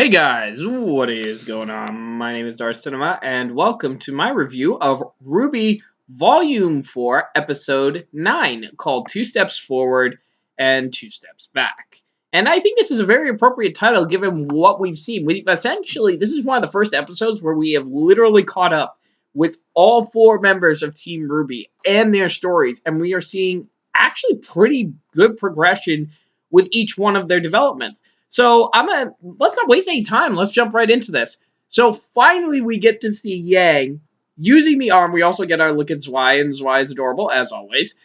Hey guys, what is going on? My name is Darth, and welcome to my review of RWBY Volume 4, Episode 9, called Two Steps Forward and Two Steps Back. And I think this is a very appropriate title given what we've seen. This is one of the first episodes where we have literally caught up with all four members of Team RWBY and their stories, and we are seeing actually pretty good progression with each one of their developments. So let's not waste any time. Let's jump right into this. So finally we get to see Yang using the arm. We also get our look at Zwei, and Zwei is adorable, as always.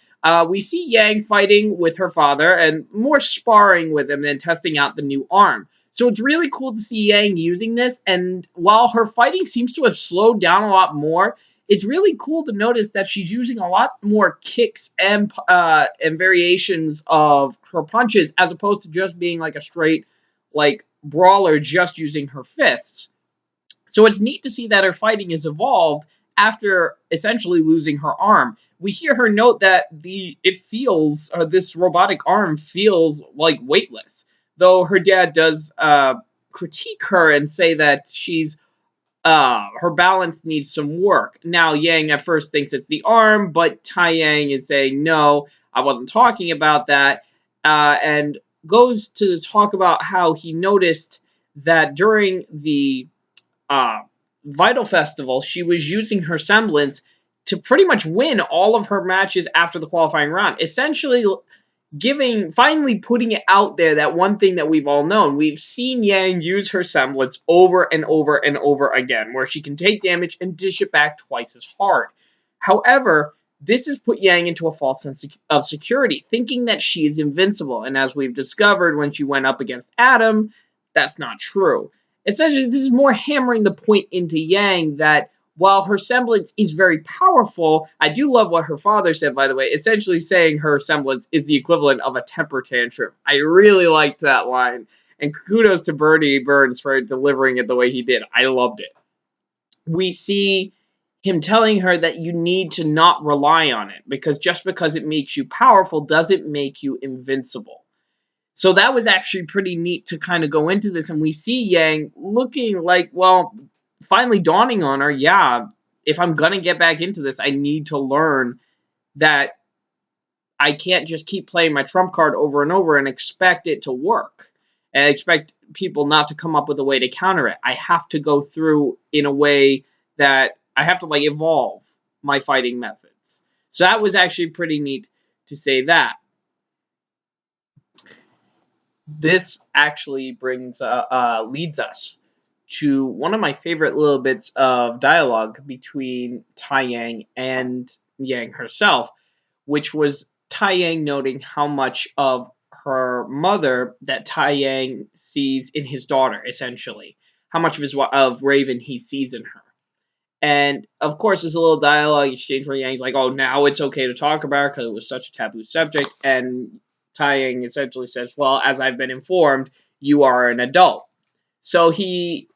We see Yang fighting with her father and more sparring with him than testing out the new arm. So it's really cool to see Yang using this, and while her fighting seems to have slowed down a lot more, it's really cool to notice that she's using a lot more kicks and variations of her punches as opposed to just being like a straight brawler just using her fists. So it's neat to see that her fighting has evolved after essentially losing her arm. We hear her note that this robotic arm feels like weightless, though her dad does critique her and say that her balance needs some work. Now Yang at first thinks it's the arm, but Taiyang is saying no, I wasn't talking about that, and goes to talk about how he noticed that during the Vital Festival, she was using her semblance to pretty much win all of her matches after the qualifying round. Essentially, finally putting it out there, that one thing that we've all known. We've seen Yang use her semblance over and over and over again, where she can take damage and dish it back twice as hard. However, this has put Yang into a false sense of security, thinking that she is invincible. And as we've discovered when she went up against Adam, that's not true. Essentially, this is more hammering the point into Yang that while her semblance is very powerful, I do love what her father said, by the way, essentially saying her semblance is the equivalent of a temper tantrum. I really liked that line. And kudos to Bernie Burns for delivering it the way he did. I loved it. We see him telling her that you need to not rely on it, because just because it makes you powerful doesn't make you invincible. So that was actually pretty neat to kind of go into this, and we see Yang looking like, well, finally dawning on her, yeah, if I'm going to get back into this, I need to learn that I can't just keep playing my trump card over and over and expect it to work. And expect people not to come up with a way to counter it. I have to go through in a way that I have to evolve my fighting methods. So that was actually pretty neat to say that. This actually leads us to one of my favorite little bits of dialogue between Taiyang and Yang herself, which was Taiyang noting how much of her mother that Taiyang sees in his daughter, essentially. How much of Raven he sees in her. And, of course, there's a little dialogue exchange where Yang's like, oh, now it's okay to talk about it because it was such a taboo subject. And Taiyang essentially says, well, as I've been informed, you are an adult. So he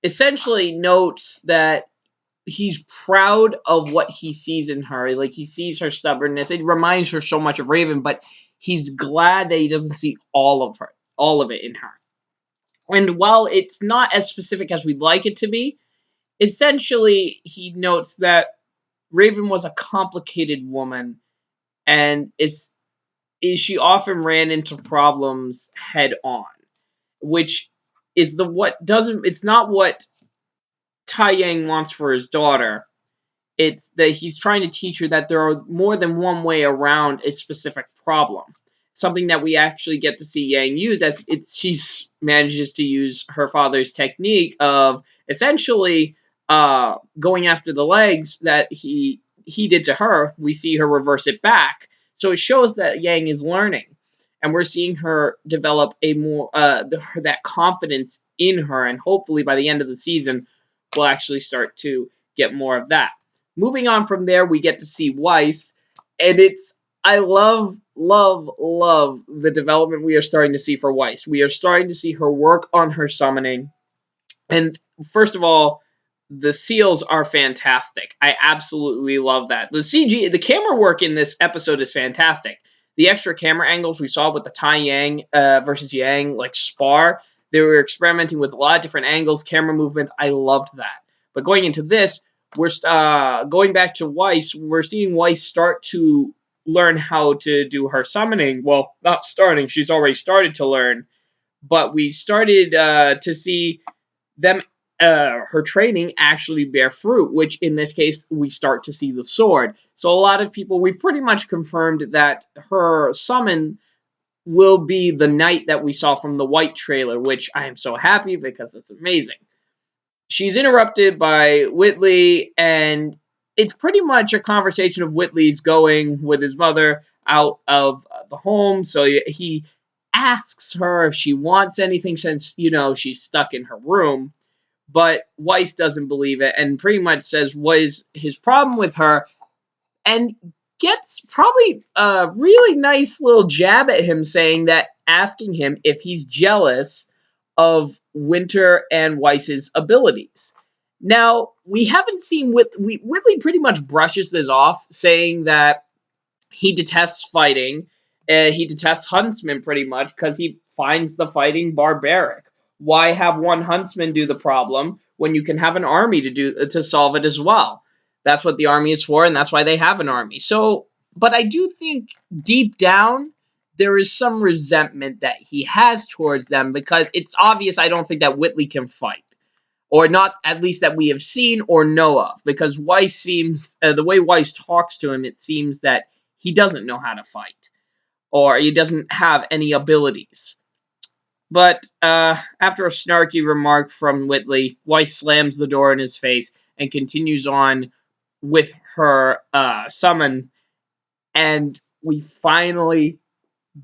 essentially notes that he's proud of what he sees in her. He sees her stubbornness. It reminds her so much of Raven, but he's glad that he doesn't see all of it in her. And while it's not as specific as we'd like it to be, essentially he notes that Raven was a complicated woman, and she often ran into problems head on, which is it's not what Taiyang wants for his daughter. It's that he's trying to teach her that there are more than one way around a specific problem. Something that we actually get to see Yang use as she manages to use her father's technique of essentially going after the legs that he did to her. We see her reverse it back. So it shows that Yang is learning. And we're seeing her develop that confidence in her. And hopefully by the end of the season, we'll actually start to get more of that. Moving on from there, we get to see Weiss. And I love the development we are starting to see for Weiss. We are starting to see her work on her summoning. And first of all, the seals are fantastic. I absolutely love that. The camera work in this episode is fantastic. The extra camera angles we saw with the Taiyang versus Yang spar, They were experimenting with a lot of different angles, camera movements. I loved that. But going into this, we're going back to Weiss. We're seeing Weiss start to learn how to do her summoning. Well, not starting. She's already started to learn. But we started to see them her training actually bear fruit, which in this case we start to see the sword. So a lot of people, we've pretty much confirmed that her summon will be the knight that we saw from the White trailer, which I am so happy because it's amazing. She's interrupted by Whitley, and it's pretty much a conversation of Whitley's going with his mother out of the home. So he asks her if she wants anything since, she's stuck in her room. But Weiss doesn't believe it and pretty much says what is his problem with her, and gets probably a really nice little jab at him, saying that, asking him if he's jealous of Winter and Weiss's abilities. Now, we haven't seen Whitley pretty much brushes this off, saying that he detests fighting. He detests huntsmen pretty much because he finds the fighting barbaric. Why have one huntsman do the problem when you can have an army to solve it as well? That's what the army is for, and that's why they have an army. So, but I do think deep down there is some resentment that he has towards them, because it's obvious. I don't think that Whitley can fight, or not, at least that we have seen or know of, because Weiss seems, the way Weiss talks to him, it seems that he doesn't know how to fight, or he doesn't have any abilities. But after a snarky remark from Whitley, Weiss slams the door in his face and continues on with her summon, and we finally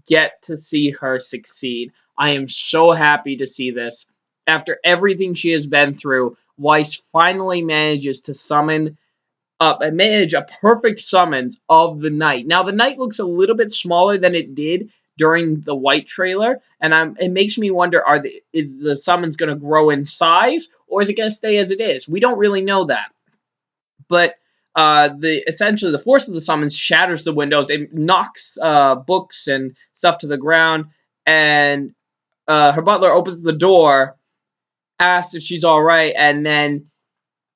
get to see her succeed. I am so happy to see this. After everything she has been through, Weiss finally manages to summon up and manage a perfect summons of the knight. Now, the knight looks a little bit smaller than it did during the White trailer, and it makes me wonder, is the summons going to grow in size, or is it going to stay as it is? We don't really know that. But essentially the force of the summons shatters the windows. It knocks books and stuff to the ground, and her butler opens the door, asks if she's all right, and then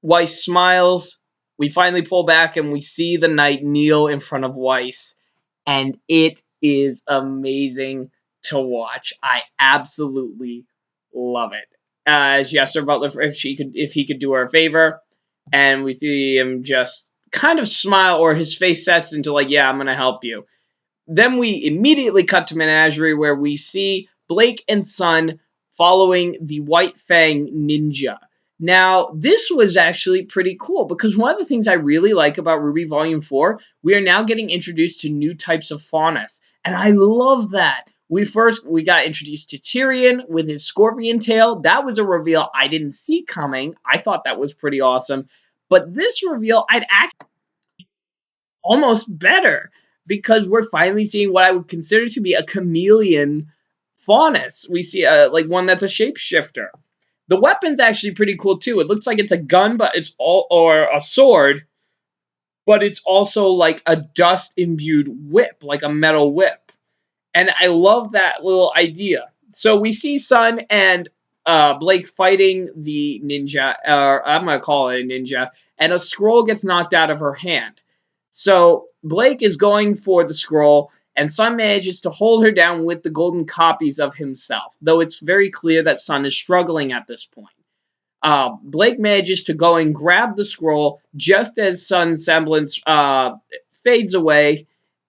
Weiss smiles. We finally pull back and we see the knight kneel in front of Weiss, and it is amazing to watch. I absolutely love it. She asked her butler if he could do her a favor, and we see him just kind of smile, or his face sets into like, yeah, I'm gonna help you. Then we immediately cut to Menagerie, where we see Blake and Sun following the White Fang ninja. Now, this was actually pretty cool, because one of the things I really like about RWBY Volume 4, we are now getting introduced to new types of faunus, and I love that. We got introduced to Tyrion with his scorpion tail. That was a reveal I didn't see coming. I thought that was pretty awesome. But this reveal, I'd actually almost better, because we're finally seeing what I would consider to be a chameleon faunus. We see like one that's a shapeshifter. The weapon's actually pretty cool too. It looks like it's a gun, but it's or a sword, but it's also like a dust imbued whip, like a metal whip. And I love that little idea. So we see Sun and Blake fighting the ninja, or I'm going to call it a ninja, and a scroll gets knocked out of her hand. So Blake is going for the scroll, and Sun manages to hold her down with the golden copies of himself, though it's very clear that Sun is struggling at this point. Blake manages to go and grab the scroll just as Sun's semblance fades away,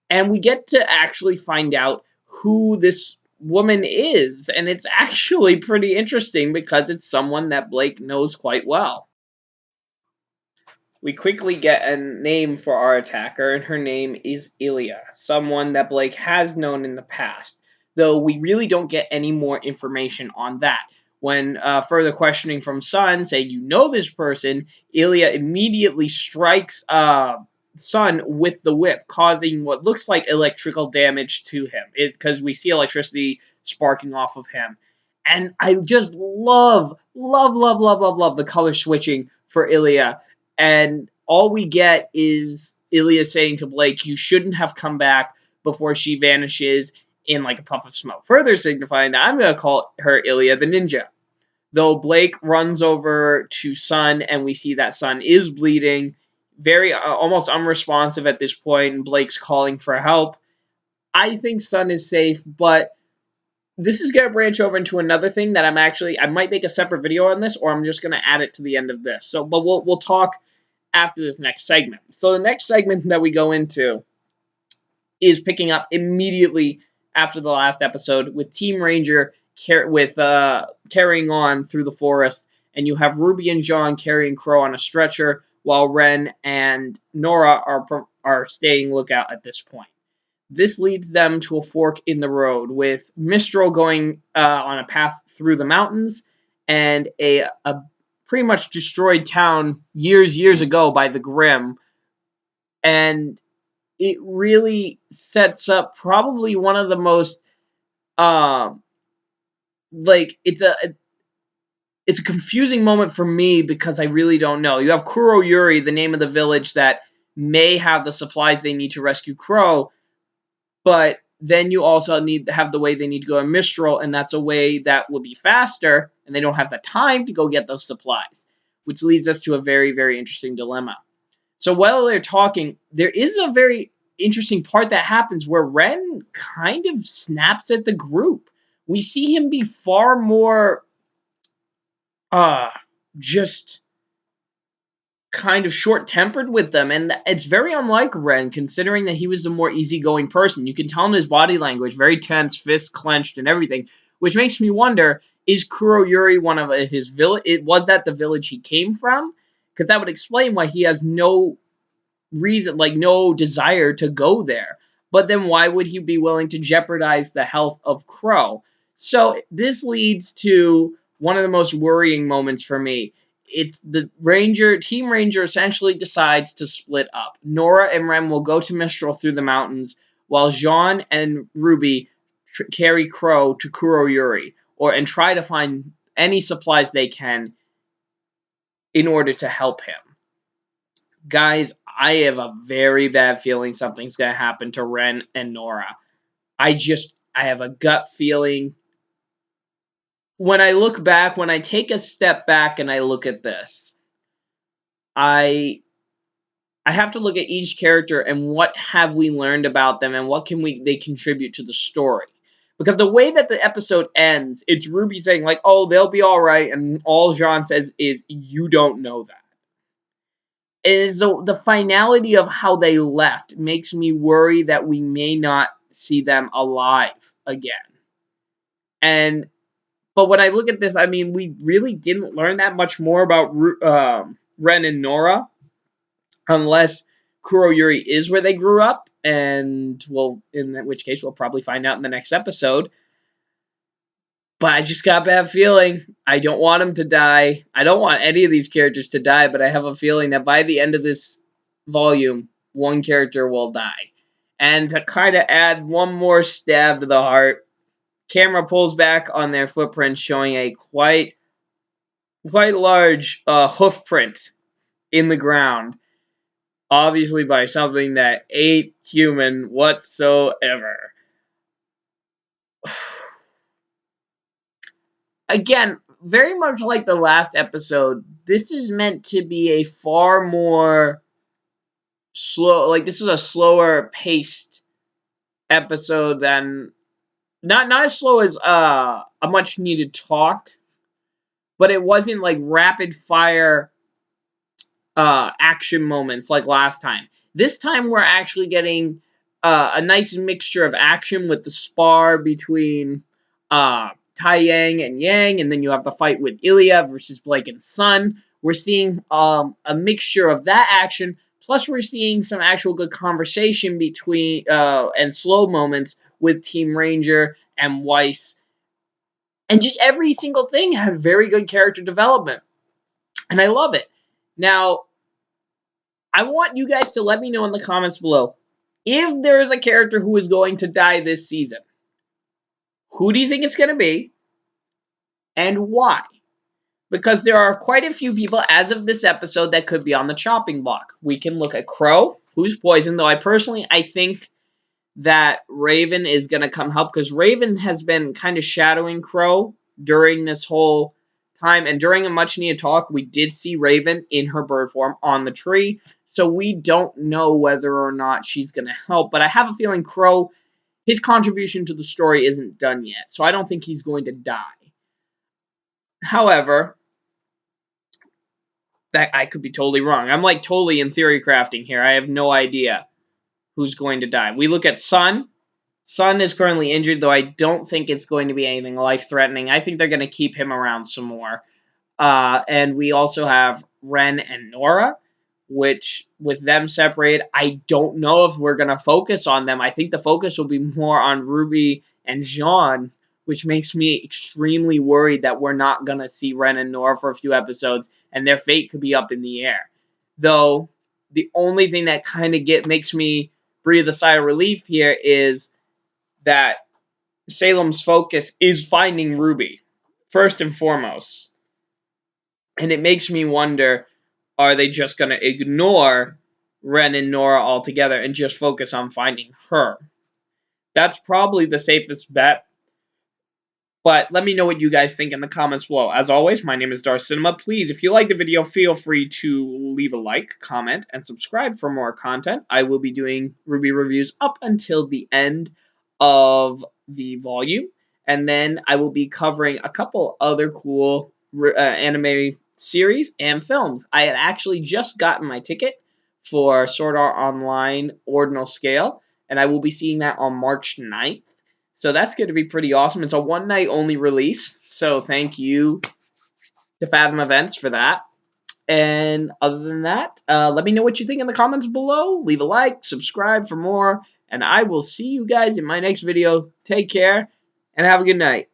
and we get to actually find out who this woman is, and it's actually pretty interesting because it's someone that Blake knows quite well. We quickly get a name for our attacker, and her name is Ilia, someone that Blake has known in the past, though we really don't get any more information on that. When further questioning from Sun, saying, you know this person, Ilia immediately strikes Sun with the whip, causing what looks like electrical damage to him, because we see electricity sparking off of him. And I just love the color switching for Ilia. And all we get is Ilia saying to Blake, you shouldn't have come back, before she vanishes in like a puff of smoke, further signifying that I'm going to call her Ilia the ninja. Though Blake runs over to Sun, and we see that Sun is bleeding, very almost unresponsive at this point, and Blake's calling for help. I think Sun is safe, but this is going to branch over into another thing that I might make a separate video on this, or I'm just going to add it to the end of this. So, but we'll talk after this next segment. So the next segment that we go into is picking up immediately after the last episode with Team Ranger carrying on through the forest, and you have Ruby and John carrying Crow on a stretcher, while Ren and Nora are staying lookout at this point. This leads them to a fork in the road, with Mistral going on a path through the mountains, and a pretty much destroyed town years ago by the Grimm, and it really sets up probably one of the most it's a confusing moment for me, because I really don't know. You have Kuroyuri, the name of the village that may have the supplies they need to rescue Crow, but then you also need to have the way they need to go in Mistral, and that's a way that will be faster, and they don't have the time to go get those supplies, which leads us to a very, very interesting dilemma. So while they're talking, there is a very interesting part that happens where Ren kind of snaps at the group. We see him be far more just kind of short-tempered with them, and it's very unlike Ren, considering that he was a more easygoing person. You can tell in his body language, very tense, fists clenched and everything, which makes me wonder, is Kuroyuri one of his village? Was that the village he came from? Because that would explain why he has no reason, like no desire to go there. But then why would he be willing to jeopardize the health of Crow? So this leads to one of the most worrying moments for me. It's the Team Ranger essentially decides to split up. Nora and Rem will go to Mistral through the mountains, while Jean and Ruby carry Crow to Kuroyuri, and try to find any supplies they can in order to help him. Guys, I have a very bad feeling something's going to happen to Ren and Nora. I have a gut feeling. When I look back, when I take a step back and I look at this, I have to look at each character and what have we learned about them and what can they contribute to the story. Because the way that the episode ends, it's Ruby saying like, oh, they'll be all right, and all Jean says is, you don't know that. Is the finality of how they left makes me worry that we may not see them alive again. But when I look at this, I mean, we really didn't learn that much more about Ren and Nora, unless Kuroyuri is where they grew up, and in which case we'll probably find out in the next episode. But I just got a bad feeling. I don't want him to die. I don't want any of these characters to die, but I have a feeling that by the end of this volume, one character will die. And to kind of add one more stab to the heart, camera pulls back on their footprints, showing a quite large hoof print in the ground. Obviously by something that ain't human whatsoever. Again, very much like the last episode, this is meant to be a far more this is a slower paced episode than, not as slow as a much needed talk, but it wasn't like rapid fire action moments like last time. This time we're actually getting a nice mixture of action with the spar between Tai Yang and Yang, and then you have the fight with Ilia versus Blake and Sun. We're seeing a mixture of that action, plus we're seeing some actual good conversation between and slow moments with Team Ranger and Weiss. And just every single thing has very good character development. And I love it. Now, I want you guys to let me know in the comments below, if there is a character who is going to die this season, who do you think it's going to be, and why? Because there are quite a few people, as of this episode, that could be on the chopping block. We can look at Crow, who's poisoned, though I think that Raven is going to come help, because Raven has been kind of shadowing Crow during this whole time, and during a much needed talk we did see Raven in her bird form on the tree, so we don't know whether or not she's going to help, but I have a feeling Crow, his contribution to the story isn't done yet, so I don't think he's going to die. However, that I could be totally wrong. I'm like totally in theory crafting here. I have no idea who's going to die. We look at Sun. Sun is currently injured, though I don't think it's going to be anything life-threatening. I think they're going to keep him around some more. And we also have Ren and Nora, which, with them separated, I don't know if we're going to focus on them. I think the focus will be more on RWBY and Jean, which makes me extremely worried that we're not going to see Ren and Nora for a few episodes, and their fate could be up in the air. Though, the only thing that kind of makes me breathe a sigh of relief here is that Salem's focus is finding RWBY, first and foremost. And it makes me wonder, are they just going to ignore Ren and Nora altogether and just focus on finding her? That's probably the safest bet. But let me know what you guys think in the comments below. As always, my name is Darth Cinema. Please, if you like the video, feel free to leave a like, comment, and subscribe for more content. I will be doing RWBY reviews up until the end of the volume. And then I will be covering a couple other cool anime series and films. I had actually just gotten my ticket for Sword Art Online Ordinal Scale, and I will be seeing that on March 9th. So that's going to be pretty awesome. It's a one-night only release, so thank you to Fathom Events for that. And other than that, let me know what you think in the comments below. Leave a like, subscribe for more, and I will see you guys in my next video. Take care, and have a good night.